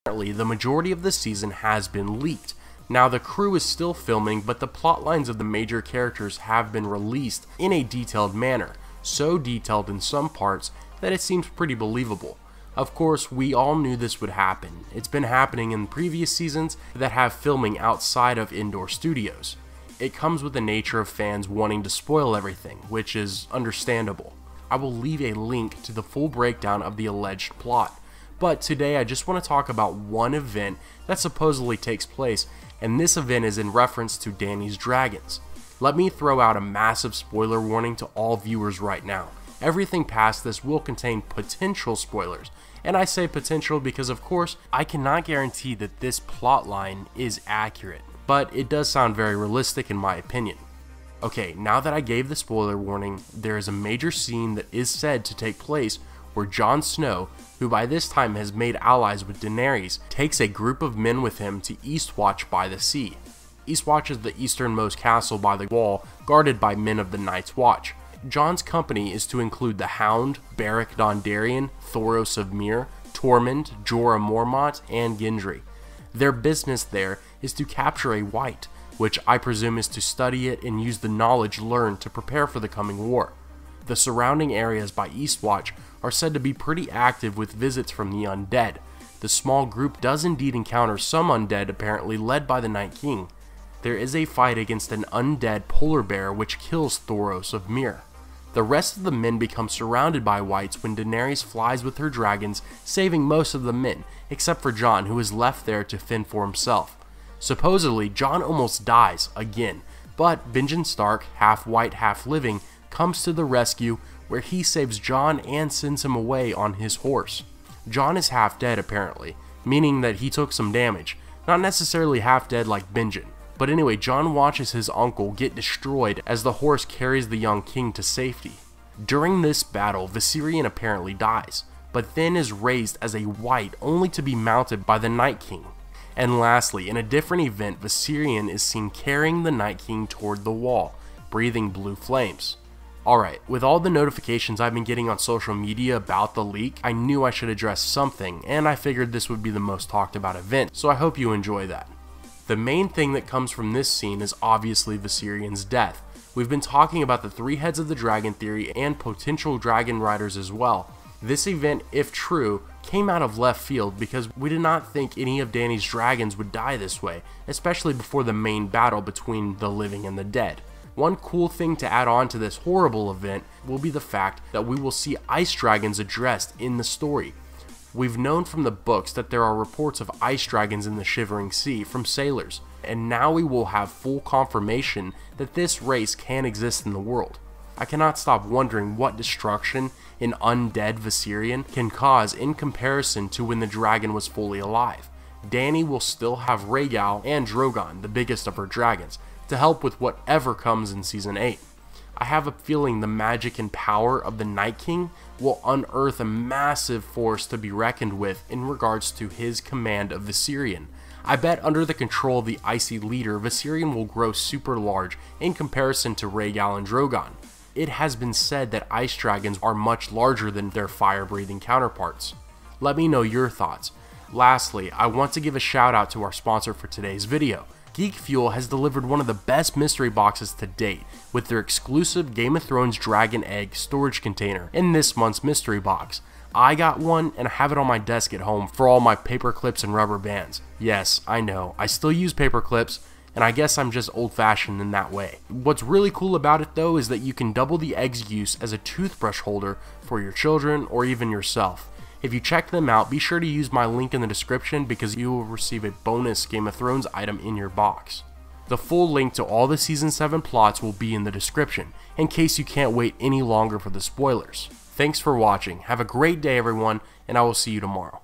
Apparently, the majority of the season has been leaked. Now, the crew is still filming, but the plot lines of the major characters have been released in a detailed manner, so detailed in some parts that it seems pretty believable. Of course, we all knew this would happen. It's been happening in previous seasons that have filming outside of indoor studios. It comes with the nature of fans wanting to spoil everything, which is understandable. I will leave a link to the full breakdown of the alleged plot, but today I just want to talk about one event that supposedly takes place, and this event is in reference to Dany's Dragons. Let me throw out a massive spoiler warning to all viewers right now. Everything past this will contain potential spoilers, and I say potential because of course I cannot guarantee that this plotline is accurate, but it does sound very realistic in my opinion. Okay, now that I gave the spoiler warning, there is a major scene that is said to take place where Jon Snow, who by this time has made allies with Daenerys, takes a group of men with him to Eastwatch by the sea. Eastwatch is the easternmost castle by the wall, guarded by men of the Night's Watch. Jon's company is to include the Hound, Beric Dondarrion, Thoros of Myr, Tormund, Jorah Mormont, and Gendry. Their business there is to capture a White, which I presume is to study it and use the knowledge learned to prepare for the coming war. The surrounding areas by Eastwatch are said to be pretty active with visits from the undead. The small group does indeed encounter some undead, apparently led by the Night King. There is a fight against an undead polar bear which kills Thoros of Myr. The rest of the men become surrounded by Whites when Daenerys flies with her dragons, saving most of the men, except for Jon, who is left there to fend for himself. Supposedly, Jon almost dies again, but Benjen Stark, half white, half living, comes to the rescue where he saves Jon and sends him away on his horse. Jon is half dead apparently, meaning that he took some damage, not necessarily half dead like Benjen. But anyway, Jon watches his uncle get destroyed as the horse carries the young king to safety. During this battle, Viserion apparently dies, but then is raised as a White only to be mounted by the Night King. And lastly, in a different event, Viserion is seen carrying the Night King toward the wall, breathing blue flames. Alright, with all the notifications I've been getting on social media about the leak, I knew I should address something, and I figured this would be the most talked about event, so I hope you enjoy that. The main thing that comes from this scene is obviously Viserion's death. We've been talking about the 3 heads of the dragon theory and potential dragon riders as well. This event, if true, came out of left field because we did not think any of Dany's dragons would die this way, especially before the main battle between the living and the dead. One cool thing to add on to this horrible event will be the fact that we will see ice dragons addressed in the story. We've known from the books that there are reports of ice dragons in the Shivering Sea from sailors, and now we will have full confirmation that this race can exist in the world. I cannot stop wondering what destruction an undead Viserion can cause in comparison to when the dragon was fully alive. Dany will still have Rhaegal and Drogon, the biggest of her dragons, to help with whatever comes in Season 8. I have a feeling the magic and power of the Night King will unearth a massive force to be reckoned with in regards to his command of Viserion. I bet under the control of the icy leader, Viserion will grow super large in comparison to Rhaegal and Drogon. It has been said that ice dragons are much larger than their fire-breathing counterparts. Let me know your thoughts. Lastly, I want to give a shout out to our sponsor for today's video. Geek Fuel has delivered one of the best mystery boxes to date with their exclusive Game of Thrones Dragon Egg storage container in this month's mystery box. I got one and I have it on my desk at home for all my paper clips and rubber bands. Yes, I know, I still use paper clips, and I guess I'm just old-fashioned in that way. What's really cool about it though is that you can double the egg's use as a toothbrush holder for your children or even yourself. If you check them out, be sure to use my link in the description because you will receive a bonus Game of Thrones item in your box. The full link to all the Season 7 plots will be in the description, in case you can't wait any longer for the spoilers. Thanks for watching, have a great day everyone, and I will see you tomorrow.